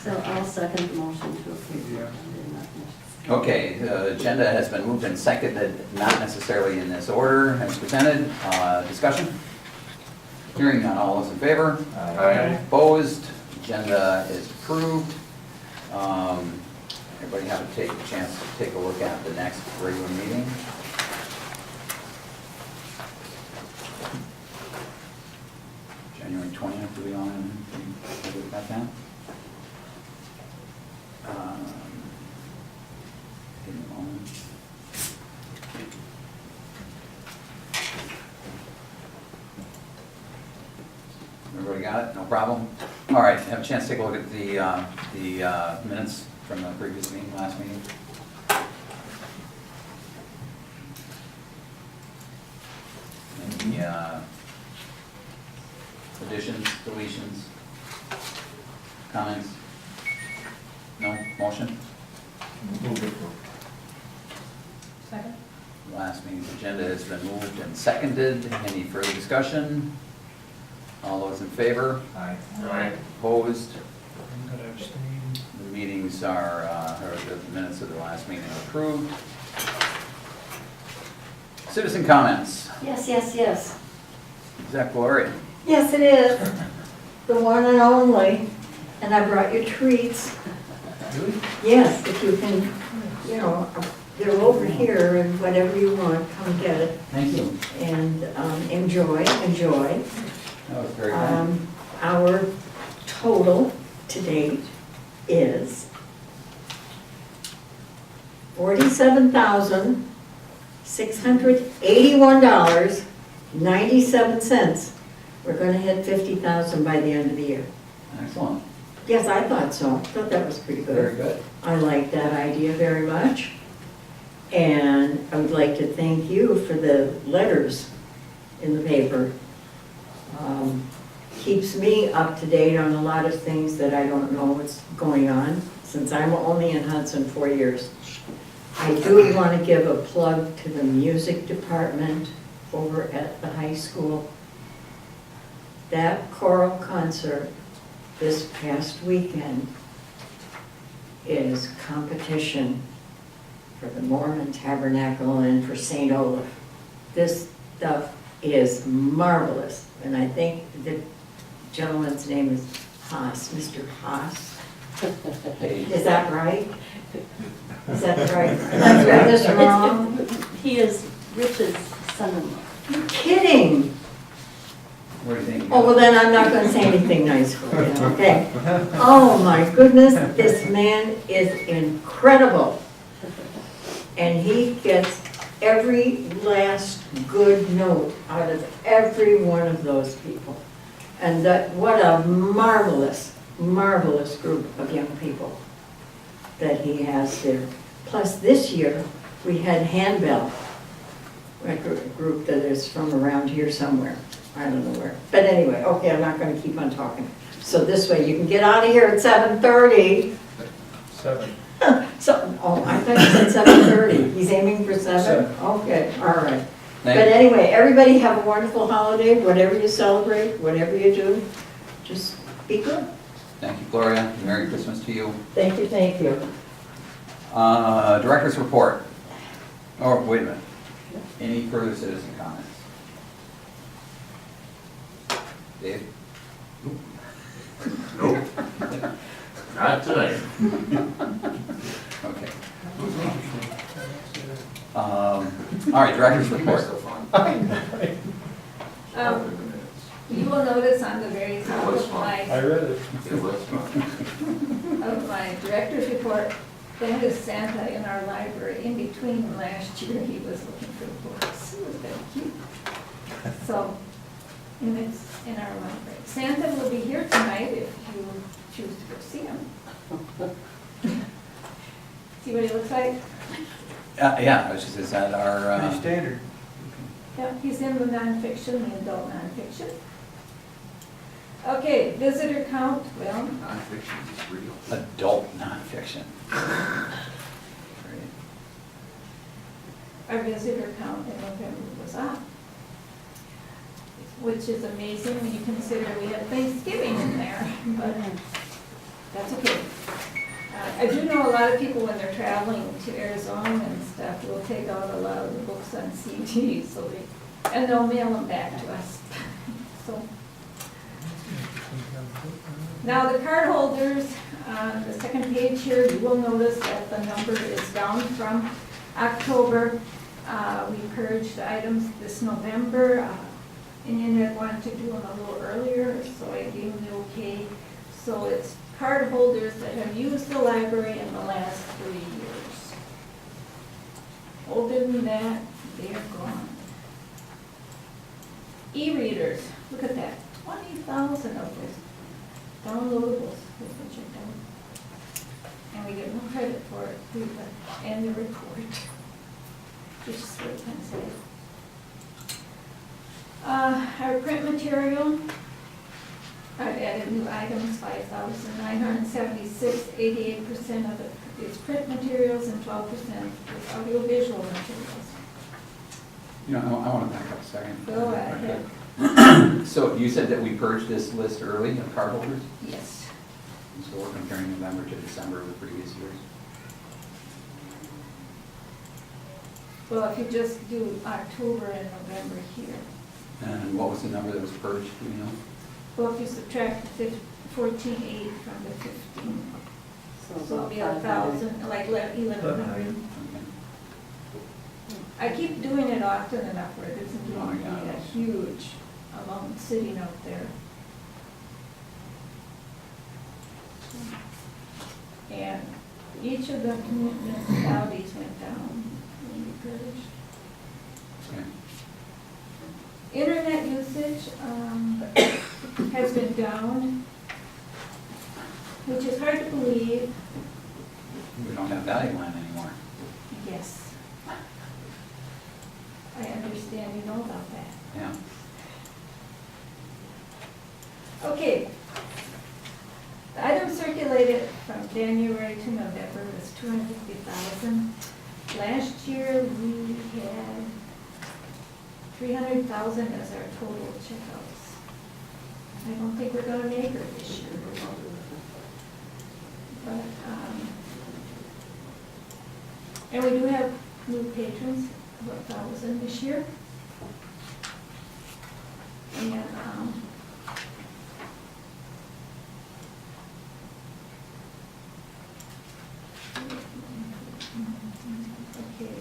So I'll second the motion to approve. Yeah. Okay, the agenda has been moved and seconded, not necessarily in this order as presented. Discussion? Hearing none, all those in favor? Aye. Opposed? Agenda is approved. Everybody have to take a chance to take a look at the next regular meeting. January 20th, do we all have anything about that? Give me a moment. Everybody got it? No problem? All right, have a chance to take a look at the minutes from the previous meeting, last meeting. Any additions, deletions, comments? No? Motion? Second. Last meeting's agenda has been moved and seconded. Any further discussion? All those in favor? Aye. Opposed? I'm gonna abstain. The meetings are, or the minutes of the last meeting are approved. Citizen comments. Yes, yes, yes. Is that Gloria? Yes, it is. The one and only. And I brought you treats. Really? Yes, if you can, you know, they're over here and whatever you want, come get it. Thank you. And enjoy. That was very kind. Our total to date is $47,681.97. We're gonna hit 50,000 by the end of the year. Excellent. Yes, I thought so. Thought that was pretty good. Very good. I like that idea very much. And I would like to thank you for the letters in the paper. Keeps me up to date on a lot of things that I don't know what's going on, since I'm only in Hudson 4 years. I do want to give a plug to the music department over at the high school. That choral concert this past weekend is competition for the Mormon Tabernacle and for St. Olaf. This stuff is marvelous, and I think the gentleman's name is Haas, Mr. Haas. Hey. Is that right? Is that right? Did I read this wrong? He is Rich's son-in-law. You're kidding. What do you think? Oh, well then I'm not gonna say anything nice for you, okay? Oh my goodness, this man is incredible. And he gets every last good note out of every one of those people. And that, what a marvelous, marvelous group of young people that he has there. Plus this year, we had Handbell, a group that is from around here somewhere. I don't know where. But anyway, okay, I'm not gonna keep on talking. So this way, you can get out of here at 7:30. 7. So, oh, I thought you said 7:30. He's aiming for 7? 7. Okay, all right. Thank But you. anyway, everybody have a wonderful holiday, whatever you celebrate, whatever you do, just be good. Thank you, Gloria. Merry Christmas to you. Thank you, thank you. Director's report. Oh, wait a minute. Any further citizen comments? Dave? Nope. Not tonight. Okay. All right, director's report. You will notice on the very top It was of fun. I my, read it. It was fun. of my director's report, that is Santa in our library. In between last year, he was looking for books. It was very cute. So, and it's in our library. Santa will be here tonight if you choose to go see him. See what he looks like? Yeah, I was just, is that our, Pretty standard. Yeah, he's in the nonfiction, the adult nonfiction. Okay, visitor count, well, Nonfiction is real. adult nonfiction? Great. our visitor count in November was up, which is amazing when you consider we had Thanksgiving in there, but that's okay. I do know a lot of people when they're traveling to Arizona and stuff will take out a lot of the books on CD, so and they'll mail them back to us. So now the card holders, on the second page here, you will notice that the number is down from October. We purged the items this November. And then I wanted to do them a little earlier, so I gave them the okay. So it's card holders that have used the library in the last 3 years. Older than that, they are gone. E-readers, look at that, 20,000 of those downloadables have been checked out. And we get no credit for it through the annual report, which is what it can say. Our print material, I've added new items, 5,976, 88% of it is print materials and 12% is audiovisual materials. You know, I want to back up a second. Go ahead. So you said that we purged this list early of card holders? Yes. So we're comparing November to December of the previous years? Well, if you just do October and November here. And what was the number that was purged, do you know? Well, if you subtract the 14,800 from the 15, so it'll be 1,000, like 1,100. Okay. I keep doing it often enough where it isn't Oh, going to yeah. be a huge amount sitting out there. And each of the municipalities went down when we purged. Okay. Internet usage has been down, which is hard to believe. We don't have value line anymore. Yes. I understand you know about that. Yeah. Okay. The items circulated from January to November was 250,000. Last year, we had 300,000 as our total checkouts. I don't think we're gonna make her this year. But, and we do have new patrons, about 1,000 this year. And, okay.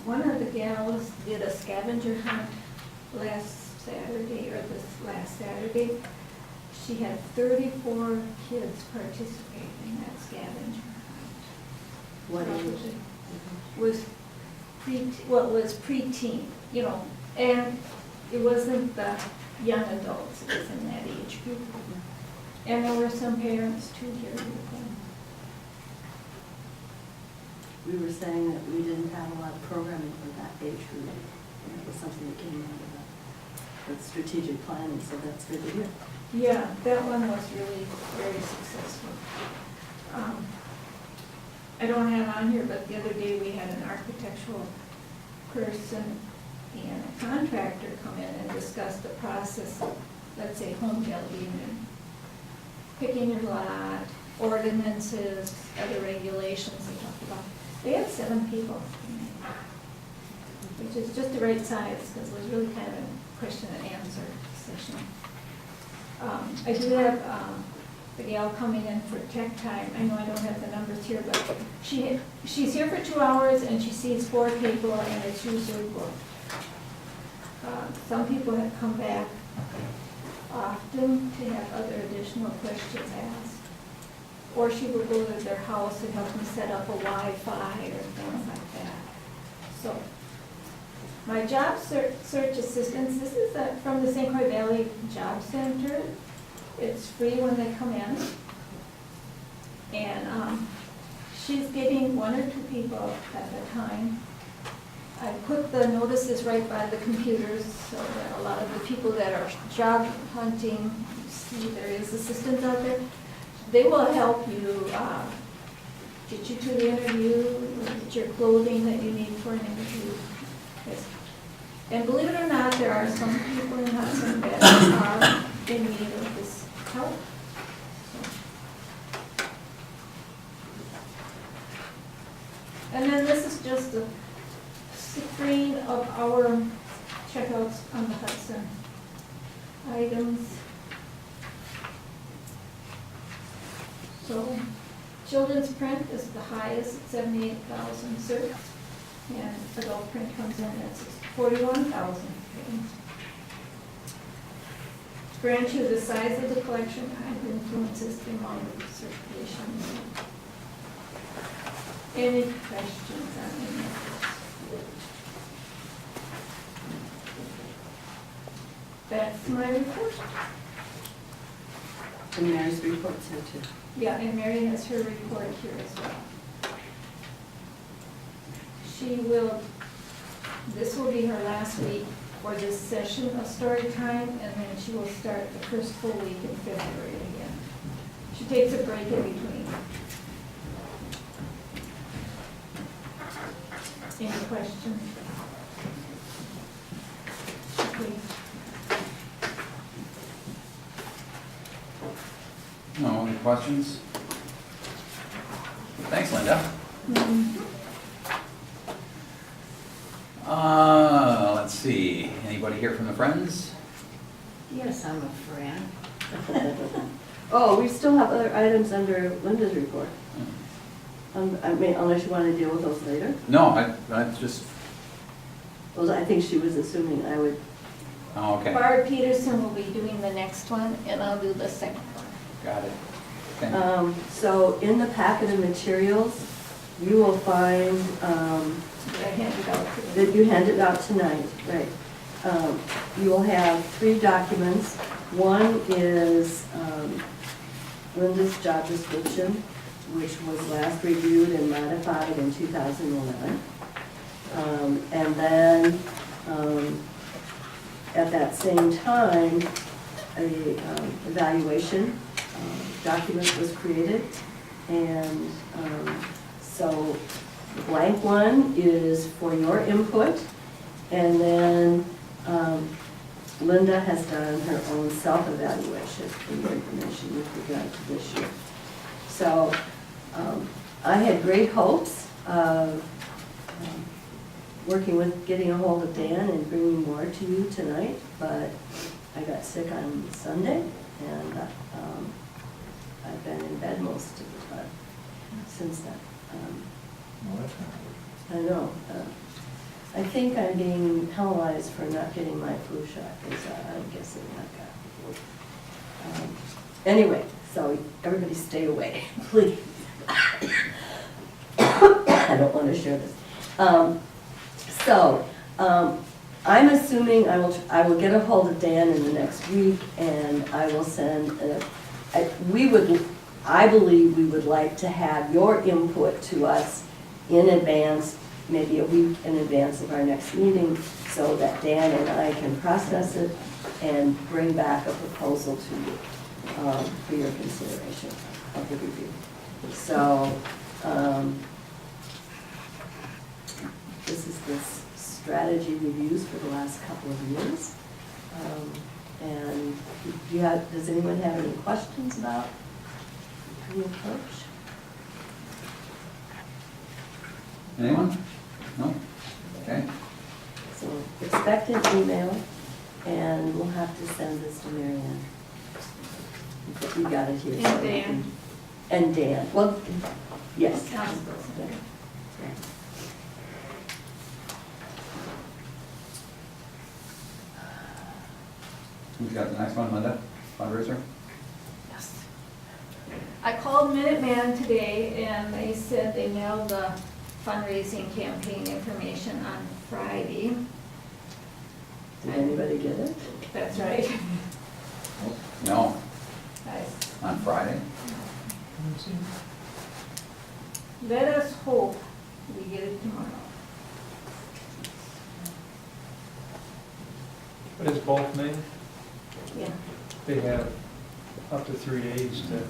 One of the gals did a scavenger hunt last Saturday, or this last Saturday. She had 34 kids participate in that scavenger hunt. What age? Was was preteen, you know, and it wasn't the young adults, it was in that age group. And there were some parents too here with them. We were saying that we didn't have a lot of programming for that age group. And it was something that came out of the strategic planning, so that's good to hear. Yeah, that one was really very successful. I don't have on here, but the other day we had an architectural person and a contractor come in and discuss the process of, let's say, home building and picking your lot, ordinances, other regulations they talked about. They had 7 people, which is just the right size, because it was really kind of a question and answer session. I do have the gal coming in for tech time. I know I don't have the numbers here, but she's here for 2 hours and she sees 4 people and it's usually booked. Some people have come back often to have other additional questions asked. Or she will go to their house and help them set up a Wi-Fi or things like that. So, my job search assistance, this is from the St. Croix Valley Job Center. It's free when they come in. And she's getting 1 or 2 people at a time. I put the notices right by the computers so that a lot of the people that are job hunting, see there is assistance out there, they will help you get you to the interview, get your clothing that you need for an interview. Yes. And believe it or not, there are some people in Hudson that are in need of this help. items. So, children's print is the highest at 78,000 certs, and adult print comes in at 41,000. Grant you the size of the collection kind of influences the amount of circulation. Any questions on any of this? That's my report. And Mary's report's here too. Yeah, and Mary has her report here as well. She will, this will be her last week for this session of story time, and then she will start the first full week in February again. She takes a break in between. Any questions? Please. No, any questions? Thanks, Linda. Let's see, anybody here from the Friends? Yes, I'm a friend. Oh, we still have other items under Linda's report. I mean, unless you want to deal with those later. No, I just, Those, I think she was assuming I would. oh, okay, Barb Peterson will be doing the next one, and I'll do the second one. got it. Okay. So in the packet of materials, you will find Did I hand it out to you? that you handed out tonight, right? You will have 3 documents. One is Linda's job description, which was last reviewed and modified in 2011. And then at that same time, a evaluation document was created. And so the blank one is for your input. And then Linda has done her own self-evaluation for your information with regard to this year. So I had great hopes of working with, getting a hold of Dan and bringing more to you tonight, but I got sick on Sunday, and I've been in bed most of the time since then. I know. I think I'm being penalized for not getting my flu shot, because I'm guessing I've got flu. Anyway, so everybody stay away, please. I don't want to share this. I'm assuming I will get a hold of Dan in the next week, and I will send, I believe we would like to have your input to us in advance, maybe a week in advance of our next meeting, so that Dan and I can process it and bring back a proposal to you for your consideration of the review. So, this is this strategy we've used for the last couple of years. And does anyone have any questions about the approach? Anyone? No? Okay. So expect an email, and we'll have to send this to Mary Ann. You got it here. And Dan. And Dan, well, yes. Councilperson. Who's got the next one, Linda? Fundraiser? Yes. I called Minuteman today, and they said they mailed the fundraising campaign information on Friday. Did anybody get it? That's right. No, Guys, on Friday. let us hope we get it tomorrow. But it's bulk mail, Yeah. they have up to 3 days to,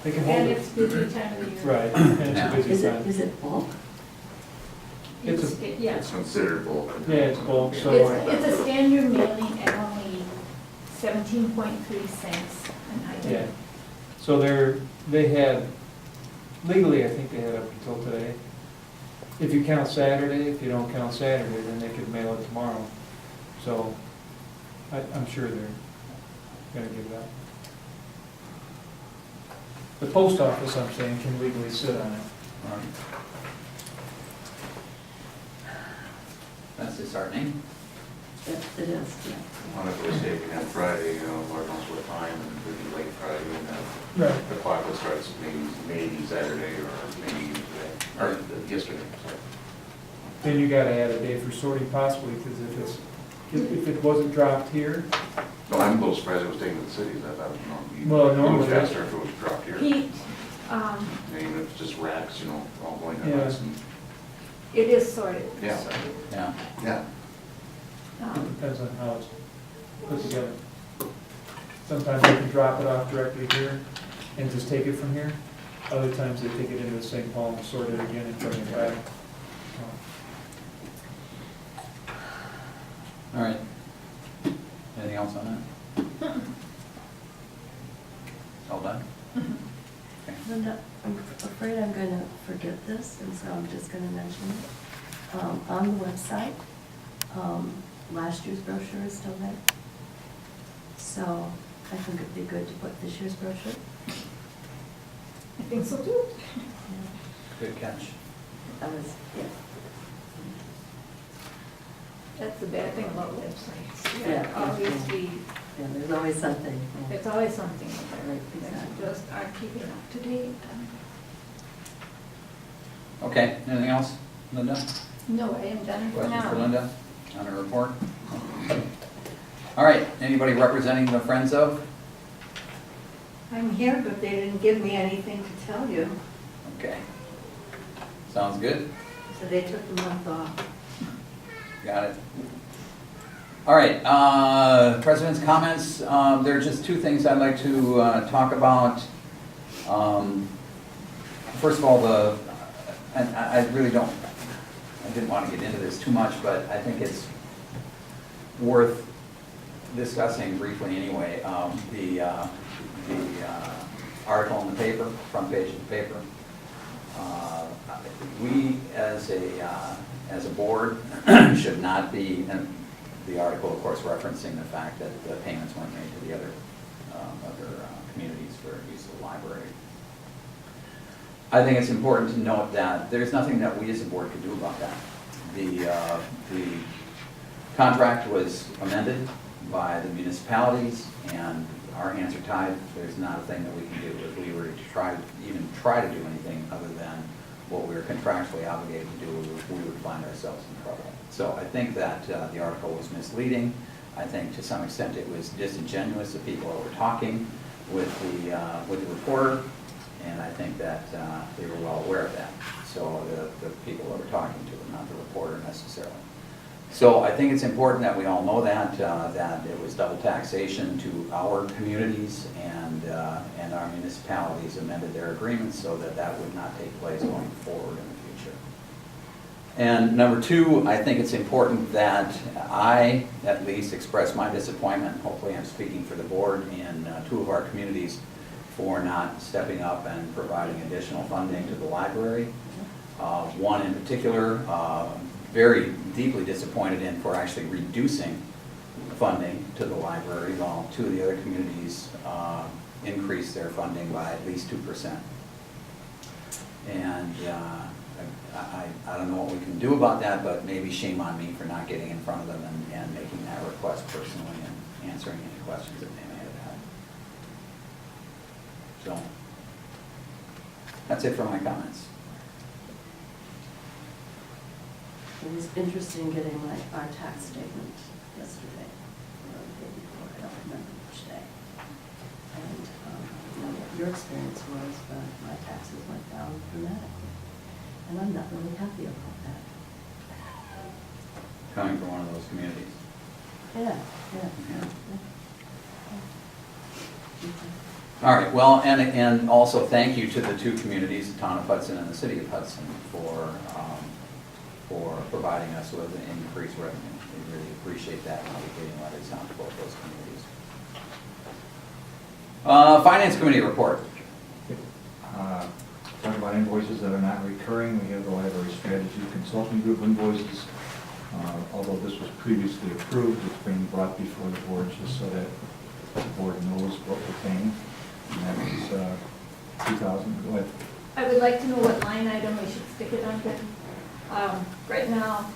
they can hold And it. it's busy time of the year. Right, and it's Yeah. a busy time. Is it bulk? It's Yeah. It's considered bulk. Yeah, it's bulk, so. It's a standard mailing at only 17.3 cents an item. Yeah, so they had, legally, I think they had up until today. If you count Saturday, if you don't count Saturday, then they could mail it tomorrow. So I'm sure they're gonna give it up. The post office, I'm saying, can legally sit on it. That's disheartening. It is, yeah. One of those taken on Friday, you know, Lord knows what time, and it could be late Friday, and then Right. the clock will start maybe Saturday, or maybe today, or yesterday, so. Then you gotta add a day for sorting possibly, because if it wasn't dropped here, No, I'm a little surprised it was taken to the cities, I thought, you know, Well, it normally was that- faster if it was dropped here. Pete, And even if it's just racks, you know, all going Yeah. on us, and, it is sorted. Yeah. sorted. Yeah. yeah. depends on how it's put together. Sometimes they can drop it off directly here and just take it from here. Other times they take it into St. Paul and sort it again and bring it back. All right. Anything else on that? All done? Okay. Linda, I'm afraid I'm gonna forget this, and so I'm just gonna mention it. On the website, last year's brochure is still there. So I think it'd be good to put this year's brochure. I think so too. Good catch. That was, yeah. That's the bad thing about websites. Yeah. Always be, Yeah, there's always something. Yeah. there's always something there Right, that exactly. you just aren't keeping up to date. Okay, anything else, Linda? No, I am done for Questions now. for Linda on her report? All right, anybody representing the Friends of? I'm here, but they didn't give me anything to tell you. Okay. Sounds good. So they took the month off. Got it. All right, President's comments. There are just two things I'd like to talk about. First of all, and I really don't, I didn't want to get into this too much, but I think it's worth discussing briefly anyway. The article in the paper, front page of the paper. We as a board should not be, and the article of course referencing the fact that the payments weren't made to the other communities for use of the library. I think it's important to note that there's nothing that we as a board could do about that. The contract was amended by the municipalities, and our hands are tied. There's not a thing that we can do if we were to even try to do anything other than what we were contractually obligated to do. We would find ourselves in trouble. So I think that the article was misleading. I think to some extent it was disingenuous of people that were talking with the reporter, and I think that they were well aware of that. So the people that were talking to them, not the reporter necessarily. So I think it's important that we all know that it was double taxation to our communities, and our municipalities amended their agreements so that that would not take place going forward in the future. And number two, I think it's important that I at least express my disappointment, hopefully I'm speaking for the board, in two of our communities for not stepping up and providing additional funding to the library. One in particular, very deeply disappointed in for actually reducing funding to the library, while two of the other communities increased their funding by at least 2%. And I don't know what we can do about that, but maybe shame on me for not getting in front of them and making that request personally and answering any questions that they may have had. So, that's it for my comments. It was interesting getting our tax statement yesterday, or the day before, I don't remember which day. And I don't know what your experience was, but my taxes went down dramatically. And I'm not really happy about that. Coming from one of those communities. Yeah. All right, well, and also thank you to the two communities, the town of Hudson and the city of Hudson, for providing us with an increased revenue. We really appreciate that, and I'll be getting letters out to both those communities. Finance Committee report. Talking about invoices that are not recurring, we have the library strategy consulting group invoices. Although this was previously approved, it's being brought before the board just so that the board what we're paying. And that was, 2,000, go ahead. I would like to know what line item we should stick it under. Right now,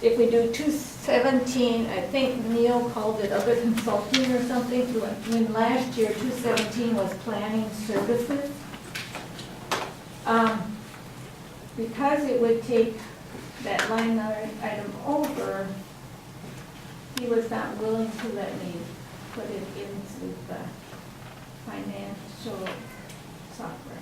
if we do 217, I think Neil called it other consulting or something, when last year 217 was planning services. Because it would take that line item over, he was not willing to let me put it into the financial software.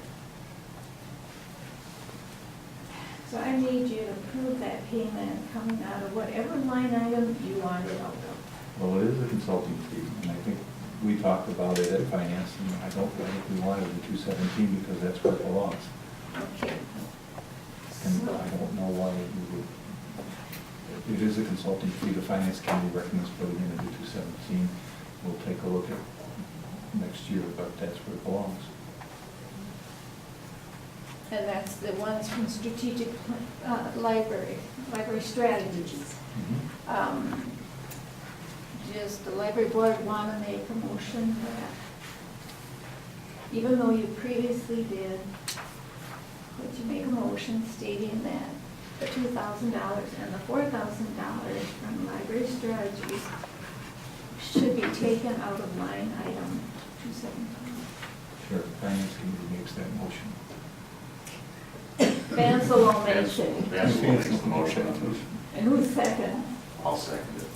So I need you to approve that payment coming out of whatever line item you want it out of. Well, it is a consulting fee, and I think we talked about it at finance, and I think we wanted the 217 because that's where it belongs. Okay. And So- I don't know why we would, it is a consulting fee, the finance committee recommends putting it into 217. We'll take a look at next year, but that's where it belongs. And that's the ones from strategic library strategies. Does the library board want to make a motion for that? Even though you previously did, would you make a motion stating that the $2,000 and the $4,000 from library strategies should be taken out of line item 217? Sure, the finance committee makes that motion. Vansel makes it. Vansel makes the motion. And who's second? I'll second it.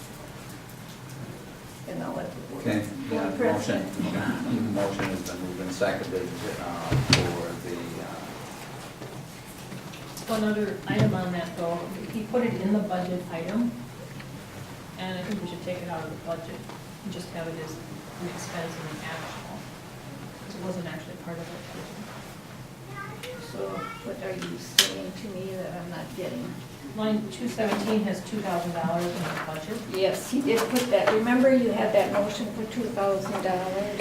And I'll let the board. Okay, board motion, president. motion has been moved and seconded for the, One other item on that though, he put it in the budget item, and I think we should take it out of the budget, and just have it as an expense and an actual, because it wasn't actually part of it. So what are you saying to me that I'm not getting? Line 217 has $2,000 in the budget. Yes, he did put that. Remember you had that motion for $2,000?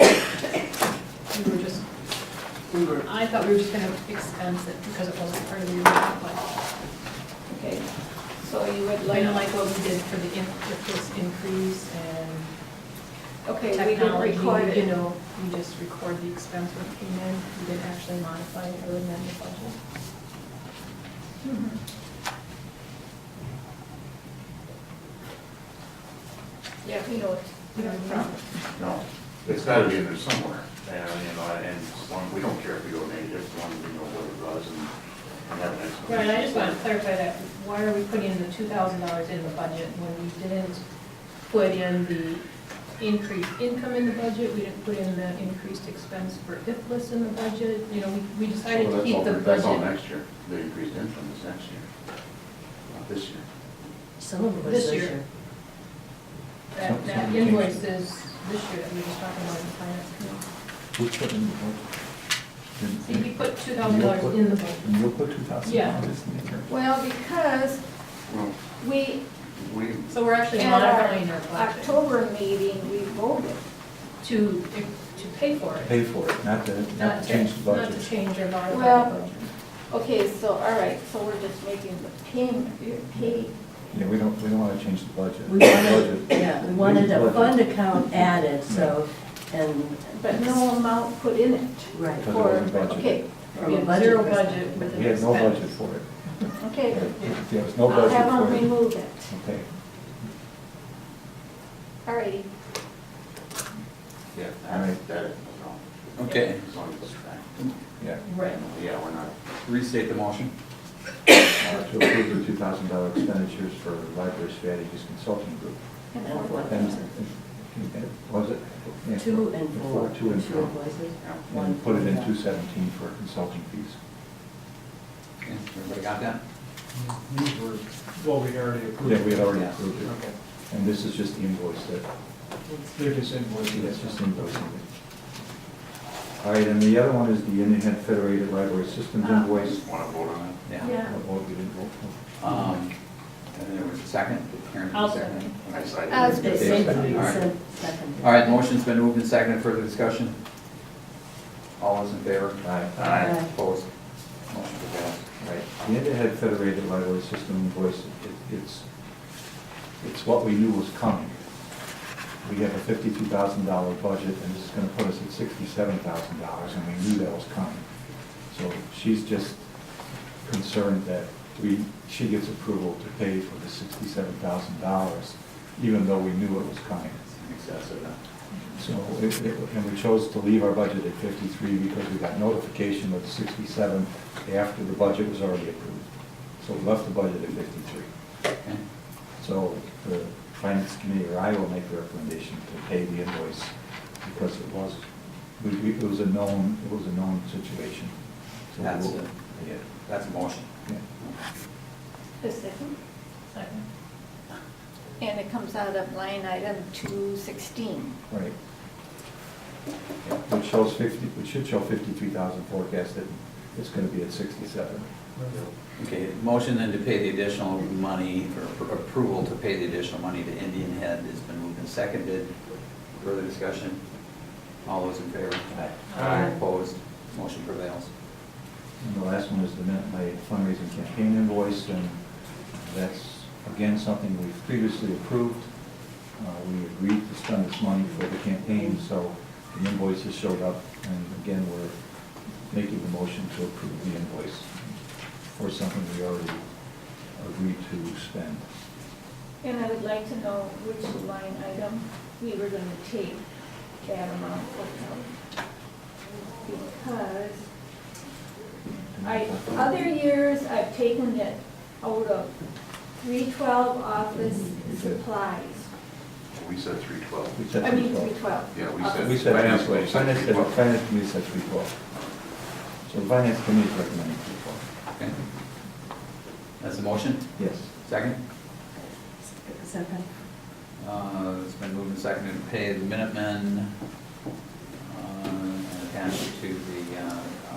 I thought we were just gonna expense it because it wasn't part of the original budget. Okay, so you would like. Kind of like what we did for the, with this increase and Okay, we didn't technology, record it. you know, we just record the expense when it came in. We didn't actually modify it or amend the budget. Mhm. Yeah, we know it. We don't have a problem. No, it's gotta be in there somewhere, and, you know, and as long, we don't care if we donate it, as long as we know what it was and have an explanation. Right, I just want to clarify that, why are we putting the $2,000 in the budget when we didn't put in the increased income in the budget, we didn't put in the increased expense for IFLS in the budget, you know, we decided So to keep the that's all budget. next year, the increased income is next year, not this year. Some of it was This this year. year. That invoice is this year that we were just talking about in the finance committee. Who put in the budget? See, we put $2,000 in the budget. And you'll put $2,000 Yeah. in there? Well, because Well, we, we, So we're actually at our modifying our budget October meeting, we voted. to pay for it, Pay for it, not to change the not to budget. change or modify Well- the budget. Okay, so, all right, so we're just making the payment, pay. Yeah, we don't want to change the budget. We The wanted, budget- yeah, we wanted a budget. fund account added, so, and. But no amount put in it. Right. Because it For, wasn't budgeted. okay, From We a had budget zero perspective. budget with an We had no expense. budget for it. okay. There was no I'll budget have them for it. remove it. Okay. All righty. yeah, All right. that, no, okay, as long as it's tracked. Yeah. Right. Yeah, we're not, restate the motion. To approve the $2,000 expenditures for Library Strategies Consulting Group. And And then- And was it? Yeah, 2 and 4. 2 and 4. invoices. And put it in 217 for consulting fees. Okay, everybody got that? These were, well, we already approved. Yeah, we had already Yeah. approved it. Okay, And this is just the invoice that, they're just invoicing. that's just invoicing it. All right, and the other one is the Indian Federated Library Systems invoice. want to vote on it? Yeah. Oh, we didn't vote for. And then there was a second, Karen, I'll second. second. I decided. I was They gonna say say, that you All right. said second. All right, motion's been moved and seconded, further discussion? All those in favor? Aye. Aye. Opposed? Motion to pass. Right, the Indian Federated Library System invoice, it's what we knew was coming. we have a $52,000 budget, and this is gonna put us at $67,000, and we knew that was coming. So she's just concerned that she gets approval to pay for the $67,000, even though we knew it was coming. Excessive. So, and we chose to leave our budget at 53 because we got notification of 67 after the budget was already approved. So we left the budget at 53. Okay. So the finance committee, or I will make the recommendation to pay the invoice because it was a known situation. So That's we'll it. pay it. That's a motion. Yeah. A second, Second. and it comes out of line item 216. Right. Yeah, Which shows 50, which should show 53,000 forecasted. It's going to be at 67. Okay, motion then to pay the additional money, for approval to pay the additional money to Indian Head has been moved and seconded. Further discussion? All those in favor? Aye. Opposed? Motion prevails. And the last one is the Minute Maid fundraising campaign invoice, and that's, again, something we've previously approved. We agreed to spend this money for the campaign, so the invoices showed up, and again, we're making the motion to approve the invoice for something we already agreed to spend. And I would like to know which line item we were going to take that amount out. Because other years, I've taken it out of 312 office supplies. We said 312. We said I mean, 312. 312. Yeah, we Office said- We said Finance finance committee said 312. finance committee said 312. So the finance committee is recommending 312. Okay. That's a motion? Yes. Second? Second. It's been moved and seconded to pay the Minutemen and attach it to the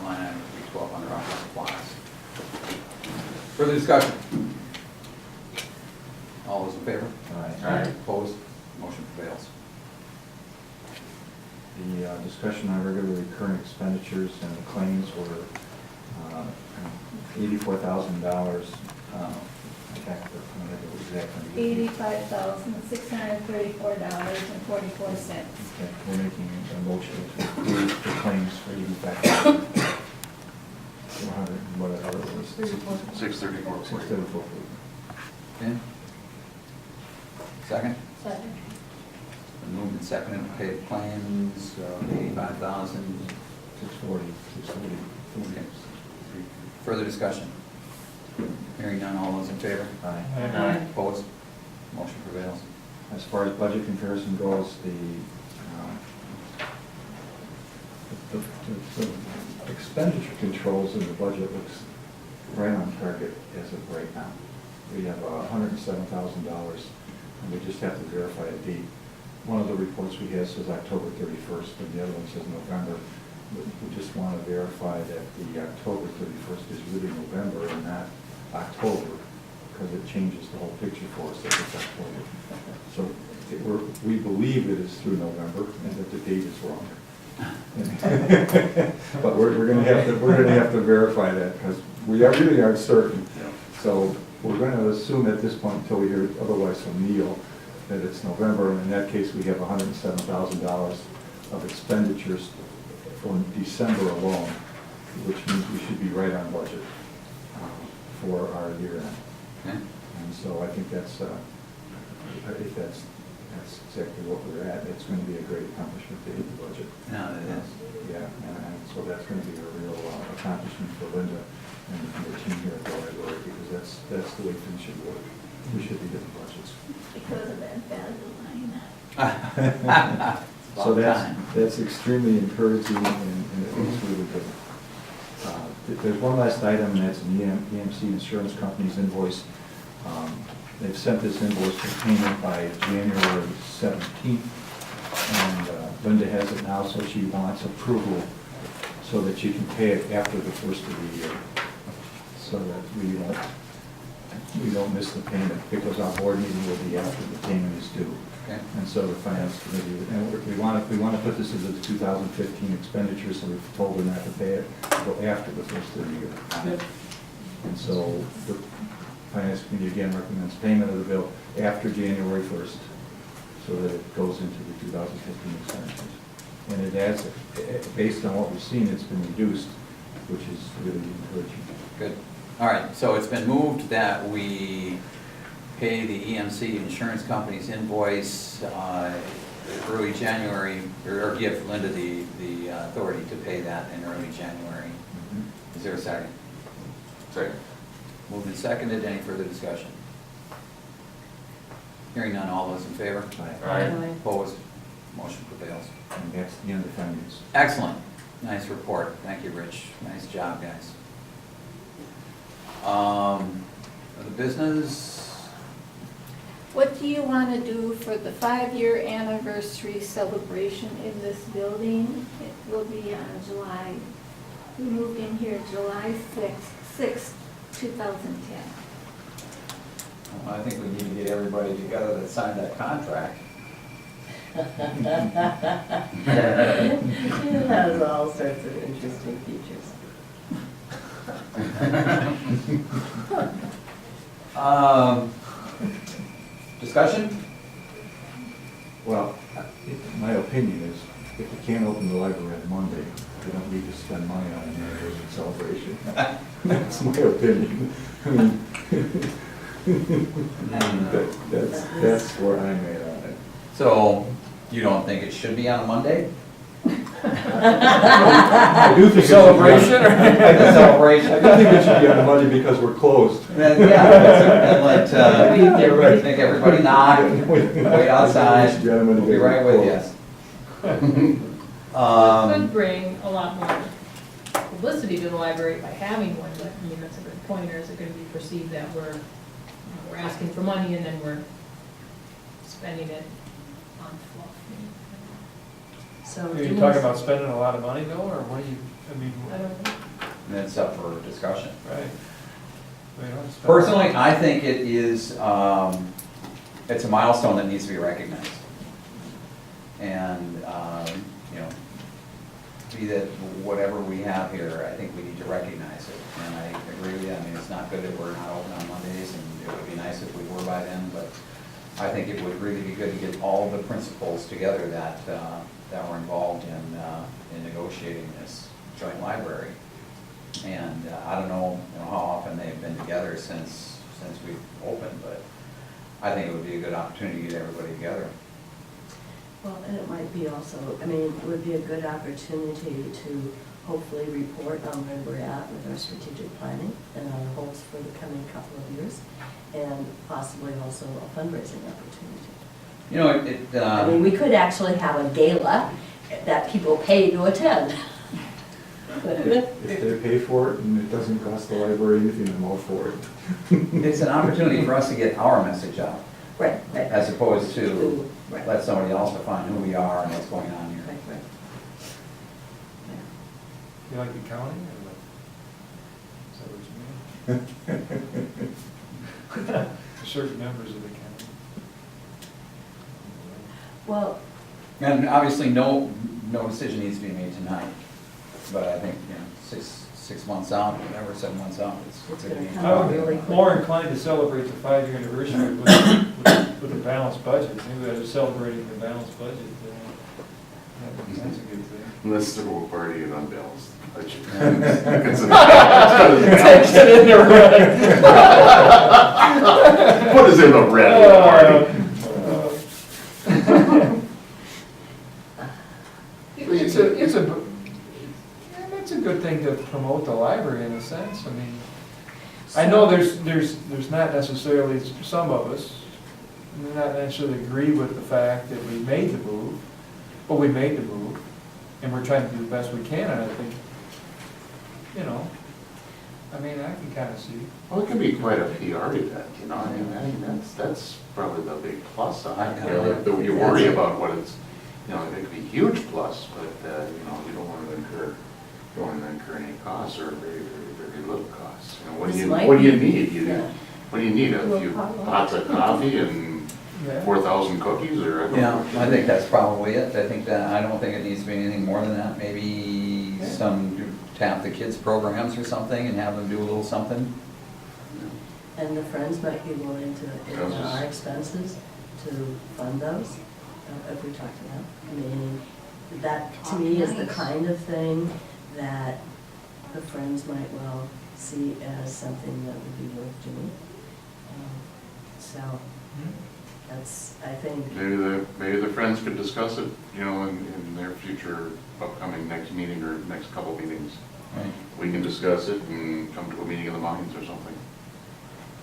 line item 312 under office supplies. Further discussion? All those in favor? Aye. Opposed? Motion prevails. The discussion on regular recurring expenditures and the claims were $84,000. I can't remember the exact number. $85,634.44. Okay, we're making a motion to approve the claims for $85,000. 400, whatever it was. 634. 634. Okay. Second? Second. Been moved and seconded to pay the claims, $85,000. 640, 640. Okay. Further discussion? Hearing none, all those in favor? Aye. Opposed? Motion prevails. As far as budget comparison goes, the expenditure controls in the budget looks right on target as of right now. We have $107,000, and we just have to verify a date. One of the reports we have says October 31st, and the other one says November. We just want to verify that the October 31st is really November and not October, because it changes the whole picture for us if it's October. So we believe it is through November and that the date is wrong. But we're going to have to verify that because we really aren't certain. So we're going to assume at this point until we hear otherwise from Neil that it's November, and in that case we have $107,000 of expenditures for December alone, which means we should be right on budget for our year end. Okay. And so I think that's exactly what we're at. It's going to be a great accomplishment to hit the budget. Yeah, it is. Yeah, and so that's going to be a real accomplishment for Linda and the team here at the library, because that's the way things should work. We should be hitting budgets. Because of that value line. So that's extremely encouraging, and it looks really good. There's one last item, and that's an EMC Insurance Company's invoice. They've sent this invoice for payment by January 17th, and Linda has it now, so she wants approval so that she can pay it after the first of the year, so that we don't miss the payment, because our board meeting will be after the payment is due. Okay. And so the finance committee, and we want to put this into the 2015 expenditures, so we've told her not to pay it until after the first of the year. And so the finance committee again recommends payment of the bill after January 1st, so that it goes into the 2015 expenditures. And it adds, based on what we've seen, it's been reduced, which is really encouraging. Good. All right, so it's been moved that we pay the EMC insurance company's invoice early January, or give Linda the authority to pay that in early January. Is there a second? Second. Moved and seconded. Any further discussion? Hearing none. All those in favor? Aye. Opposed? Motion prevails. And that's the end of finance. Excellent. Nice report. Thank you, Rich. Nice job, guys. The business, What do you want to do for the 5-year anniversary celebration in this building? It will be on July, we moved in here July 6th, 2010. I think we need to get everybody together that signed that contract. It has all sorts of interesting features. Discussion? Well, my opinion is, if we can't open the library on Monday, we don't need to spend money on an anniversary celebration. That's my opinion. I mean, that's where I'm at on it. So, you don't think it should be on a Monday? I do think it should be Celebration or? on- Celebration. I do think it should be on Monday because we're closed. Then, yeah, and let, You're right. make everybody knock, wait outside, we'll be right with you. It could bring a lot more publicity to the library by having one, but, I mean, that's a good point, or is it gonna be perceived that we're asking for money and then we're spending it on fluff? So Are you Denise- talking about spending a lot of money though, or what do you, I mean, I don't know. And it's up for discussion. right? We don't spend- Personally, I think it is, it's a milestone that needs to be recognized. And, you know, be that whatever we have here, I think we need to recognize it. And I agree with you, I mean, it's not good that we're not open on Mondays, and it would be nice if we were by then, but I think it would really be good to get all the principals together that, that were involved in negotiating this joint library. And I don't know, how often they've been together since we've opened, but I think it would be a good opportunity to get everybody together. Well, and it might be also, I mean, it would be a good opportunity to hopefully report on where we're at with our strategic planning and our hopes for the coming couple of years, and possibly also a fundraising opportunity. You know, I mean, we could actually have a gala that people pay to attend. If they pay for it and it doesn't cost the library anything, I'm all for it. it's an opportunity for us to get our message out, Right, right. as opposed to Right. let somebody else define who we are and what's going on here. Right, right. You like the county, or what? Is that what you mean? Certain members of the county. Well, And obviously, no decision needs to be made tonight, but I think, 6 months out, whatever, 7 mons out, it's a good It's meeting. gonna I come. would be more inclined to celebrate the 5-year anniversary with a balanced budget. Maybe I was celebrating the balanced budget. That's a good thing. Let's throw a party and unbalanced budget. Takes it in the red. Put us in the red party. It's a good thing to promote the library in a sense. I mean, I know there's not necessarily, some of us, may not necessarily agree with the fact that we made the move, but we made the move, and we're trying to do the best we can, and I think, I mean, I can kind of see. Well, it could be quite a PR event, I mean, that's probably the big plus on it. You worry about what it's, it could be a huge plus, but, you don't want to incur any costs or very, very, very little costs. What do you need? What do you need, a few pots of coffee and Yeah. 4,000 cookies, or? I don't Yeah, know. I think that's probably it. I don't think it needs to be anything more than that. Maybe tap the kids' programs or something and have them do a little something. and the Friends might be willing to, at our expenses, to fund those. if we talk to them. I mean, that to me is the Nice. kind of thing that the Friends might well see as something that would be worth doing. So that's, I think, Maybe the Friends could discuss it, you know, in their future upcoming next meeting or next couple meetings. Right. We can discuss it and come to a meeting of the minds or something.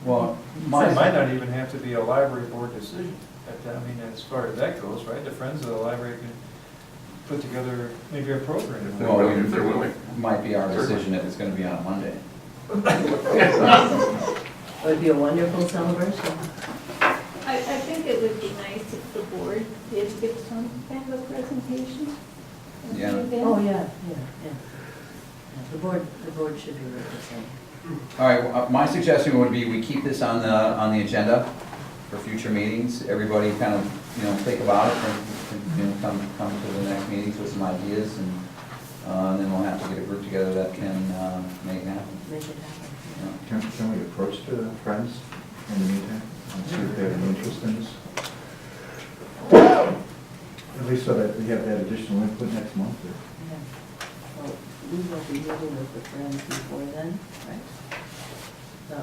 Well, It might not even have to be a library board decision. I mean, as far as that goes, right, the Friends of the Library can put together maybe a program. If they're Well, willing, if they're willing. might be our decision if it's gonna be on a Monday. it would be a wonderful celebration. I think it would be nice if the board did give some kind of a presentation. at the Yeah. event. Oh, yeah. Yeah, the board should be represented. All right, my suggestion would be we keep this on the agenda for future meetings. Everybody kind of, you know, think about it and, you know, come to the next meetings with some ideas, and then we'll have to get a group together that can make it happen. Make it happen. Yeah. Can we approach the Friends in the meantime and see if they have any interest in this? At least so that we have that additional input next month. Or- Yeah. Well, we will be meeting with the Friends before then, right? The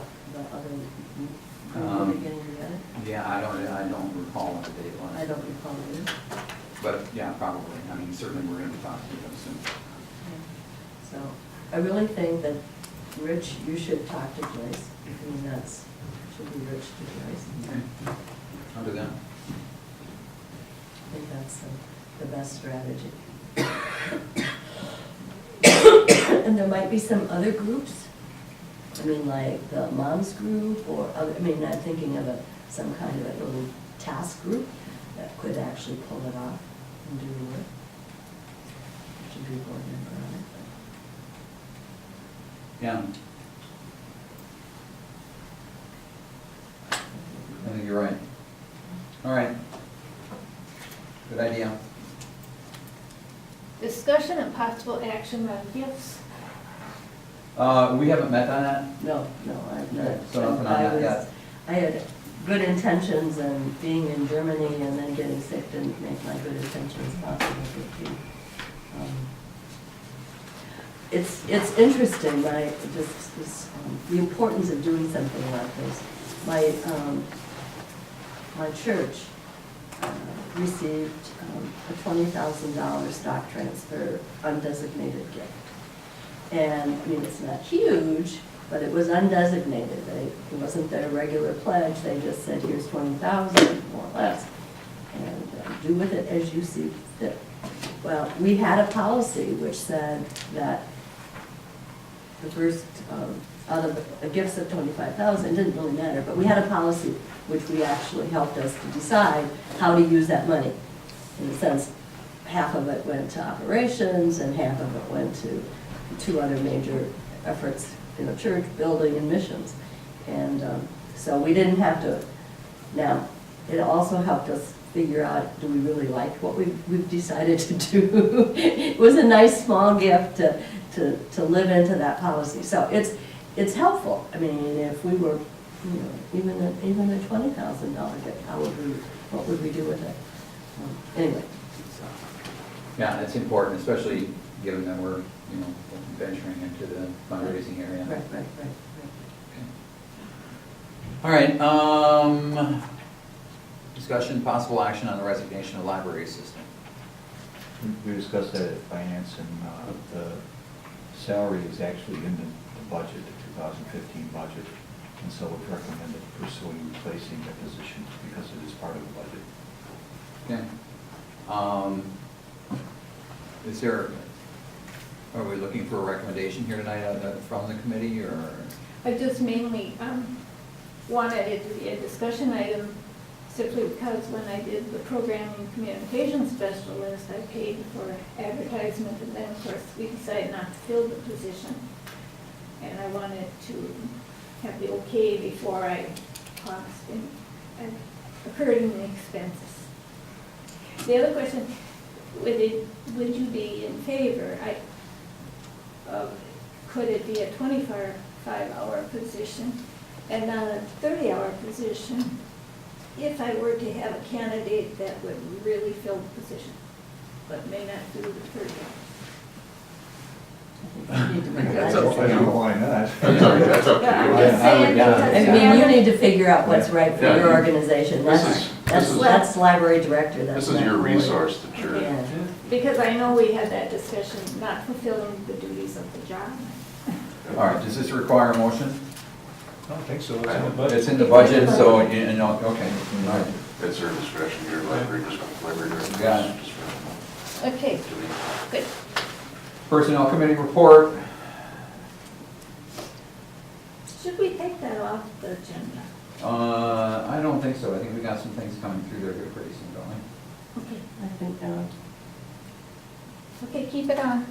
other group will be getting together? Yeah, I don't recall what the date was. I don't recall either. But, yeah, probably. I mean, certainly we're gonna be talking to them soon. So I really think that, Rich, you should talk to Joyce. I mean, that's, should be Rich to Joyce. I'll do that. I think that's the best strategy. And there might be some other groups, I mean, like the moms group or other, I mean, I'm thinking of some kind of a little task group that could actually pull it off and do the work. Should be a board member on it. Yeah, I think you're right. All right. Good idea. Discussion and possible action on gifts. We haven't met on that? No, I've not. So nothing on that yet? I had good intentions, and being in Germany and then getting sick didn't make my good intentions possible. It's interesting, the importance of doing something like this. My church received a $20,000 stock transfer undesignated gift. And, I mean, it's not huge, but it was undesignated. It wasn't their regular pledge. They just said, here's 20,000, more or less, and do with it as you see fit. Well, we had a policy which said that the first, out of the gifts of 25,000, didn't really matter, but we had a policy which we actually helped us to decide how to use that money. In a sense, half of it went to operations and half of it went to two other major efforts in the church, building and missions. And so we didn't have to, now, it also helped us figure out, do we really like what we've decided to do? It was a nice small gift to live into that policy. So it's helpful. I mean, if we were, you know, even a $20,000 gift, what would we do with it? Anyway, so. Yeah, it's important, especially given that we're, you know, venturing into the fundraising area. Right. Okay. All right, discussion, possible action on the resignation of library assistant. We discussed that at finance, and the salary is actually in the budget, the 2015 budget, and so we've recommended pursuing replacing the position because it is part of the budget. Okay. Are we looking for a recommendation here tonight from the committee, or? I just mainly wanted it to be a discussion item simply because when I did the programming communication specialist, I paid for advertisement, and then of course we decided not to fill the position. And I wanted to have the okay before I cost and occurred in the expenses. The other question, would you be in favor of, could it be a 25-hour position and not a 30-hour position? if I were to have a candidate that would really fill the position, but may not do the third job. You need to make That's that up to I decision. don't know why not. That's up to Yeah, I'm you. just saying, I would, yeah. because I mean, you Anna- need to figure out what's right for Yeah, your you- organization. This That's, is- that's, this is- that's library director, that's This is not your board. resource that you're, Yeah. Because I know we had that discussion, not fulfilling the duties of the job. All right, does this require a motion? I don't think so, it's in the budget. It's in the budget, so, you know, okay, all right. it's their discretion, your library director. Got it. Okay, good. Personnel committee report. Should we take that off the agenda? I don't think so. I think we got some things coming through there here pretty soon, don't we? Okay, I think, okay, keep it on.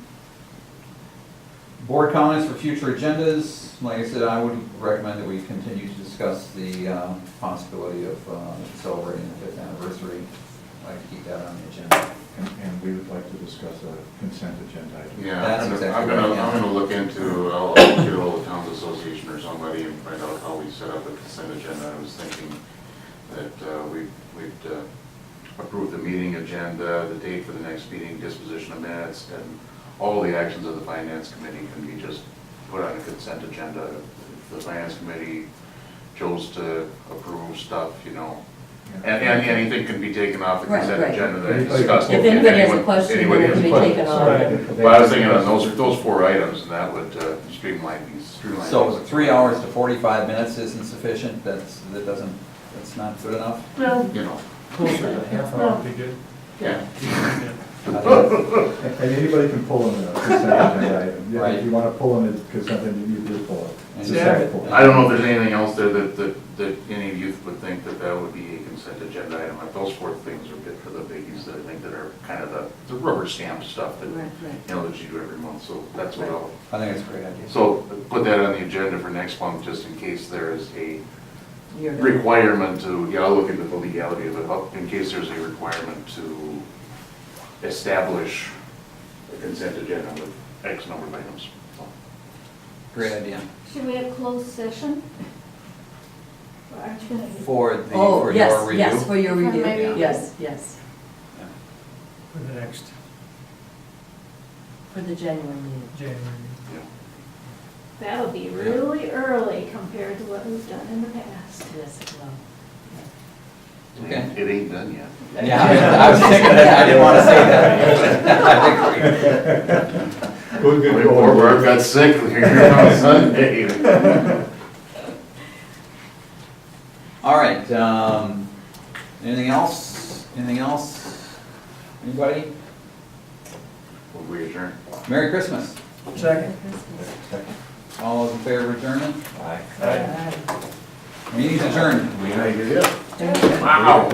Board comments for future agendas. Like I said, I would recommend that we continue to discuss the possibility of celebrating the 5th anniversary. I'd like to keep that on the agenda. And we would like to discuss a consent agenda item. Yeah, That's I'm exactly gonna, right, yeah. I'm gonna look into, I'll get all the towns association or somebody and find out how we set up a consent agenda. I was thinking that we'd approve the meeting agenda, the date for the next meeting, disposition of minutes, and all the actions of the finance committee can be just put on a consent agenda. If the finance committee chose to approve stuff, you know, and anything can be taken off the Right, consent right. agenda that I discussed. if anybody has a Anyone- question, then anybody it has can be questions. taken off. Right. But I was thinking on those 4 items, and that would streamline these. So 3 hours to 45 minutes isn't sufficient? That's not good enough? well, You know, Closer to half hour would be good. yeah. Yeah. And anybody can pull in a consent agenda item. Yeah, Right. If you want to pull in it, because something you do pull it. It's a Yeah. second pull. I don't know if there's anything else there that any of you would think that would be a consent agenda item. Like those 4 things are good for the biggies that I think that are kind of the rubber stamp stuff that, right, right. you know, that you do every month. So that's what I'll, I think it's a great idea. so put that on the agenda for next month, just in case there is a You're gonna- requirement to, yeah, I'll look into the legality of it, but in case there's a requirement to establish a consent agenda with X number of items. So, Great idea. Should we have closed session? Or aren't you gonna? For Oh, your yes, review? yes, for your For review, my review. yes, yes, Yeah. For the next for the January meeting. January. yeah. That'll be really early compared to what we've done in the past. Yes, it will. Okay. It ain't done yet. Yeah, I was thinking that, I didn't want to say that. I agree. Good, Wait, good. poor Barb got sick here on Sunday. All right, anything else? Anything else? Anybody? Will we adjourn? Merry Christmas. Second. All those in favor of adjournment? Aye. Aye. Meeting's adjourned. We had it. Thank you. Wow.